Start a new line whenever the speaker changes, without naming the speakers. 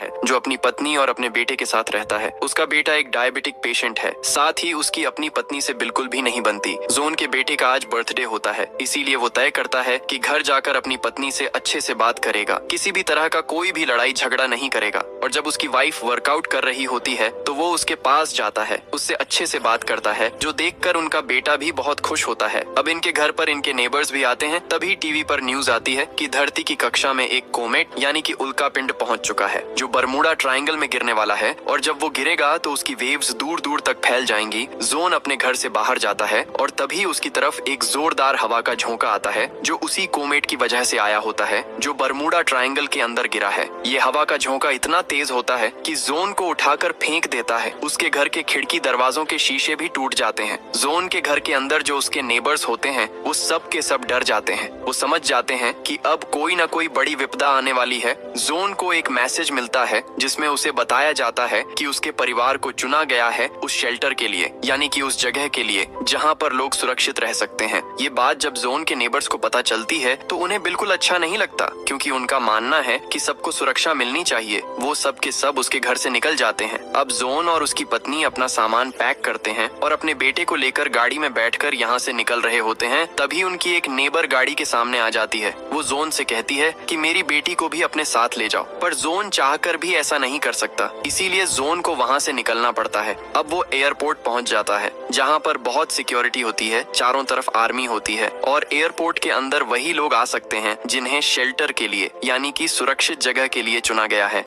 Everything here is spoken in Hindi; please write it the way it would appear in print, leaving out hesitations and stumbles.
है जो अपनी पत्नी और अपने बेटे के साथ रहता है। उसका बेटा एक डायबिटिक पेशेंट है, साथ ही उसकी अपनी पत्नी से बिल्कुल भी नहीं बनती। जोन के बेटे का आज बर्थडे होता है, इसीलिए वो तय करता है कि घर जाकर अपनी पत्नी से अच्छे से बात करेगा, किसी भी तरह का कोई भी लड़ाई झगड़ा नहीं करेगा। और जब उसकी वाइफ वर्कआउट कर रही होती है तो वो उसके पास जाता है, उससे अच्छे से बात करता है, जो देखकर उनका बेटा भी बहुत खुश होता है। अब इनके घर पर इनके नेबर्स भी आते हैं। तभी टीवी पर न्यूज आती है कि धरती की कक्षा में एक कोमेट यानी कि उल्का पिंड पहुंच चुका है जो बरमूडा ट्रायंगल में गिरने वाला है, और जब वो गिरेगा तो उसकी वेव्स दूर दूर तक फैल जाएंगी। जोन अपने घर से बाहर जाता है और तभी उसकी तरफ एक जोरदार हवा का झोंका आता है जो उसी कोमेट की वजह से आया होता है जो बरमूडा ट्रायंगल के अंदर गिरा है। ये हवा का झोंका इतना तेज होता है कि जोन को उठाकर फेंक देता है। उसके घर के खिड़की दरवाजों के शीशे भी टूट जाते हैं। जोन के घर के अंदर जो उसके नेबर्स होते हैं वो सब के सब डर जाते हैं। वो समझ जाते हैं कि अब कोई ना कोई बड़ी विपदा आने वाली है। जोन को एक मैसेज मिलता है जिसमें उसे बताया जाता है कि उसके परिवार को चुना गया है उस शेल्टर के लिए, यानी कि उस जगह के लिए जहां पर लोग सुरक्षित रह सकते हैं। ये बात जब जोन के नेबर्स को पता चलती है तो उन्हें बिल्कुल अच्छा नहीं लगता, क्योंकि उनका मानना है कि सबको सुरक्षा मिलनी चाहिए। वो सब के सब उसके घर से निकल जाते हैं। अब जोन और उसकी पत्नी अपना सामान पैक करते हैं और अपने बेटे को लेकर गाड़ी में बैठकर यहाँ से निकल रहे होते हैं। तभी उनकी एक नेबर गाड़ी के सामने आ जाती है। वो जोन से कहती है कि मेरी बेटी को भी अपने साथ ले जाओ, पर जोन चाहकर भी ऐसा नहीं कर सकता, इसीलिए जोन को वहाँ से निकलना पड़ता है। अब वो एयरपोर्ट पहुँच जाता है जहाँ पर बहुत सिक्योरिटी होती है, चारों तरफ आर्मी होती है, और एयरपोर्ट के अंदर वही लोग आ सकते हैं जिन्हें शेल्टर के लिए यानी कि सुरक्षित जगह के लिए चुना गया है।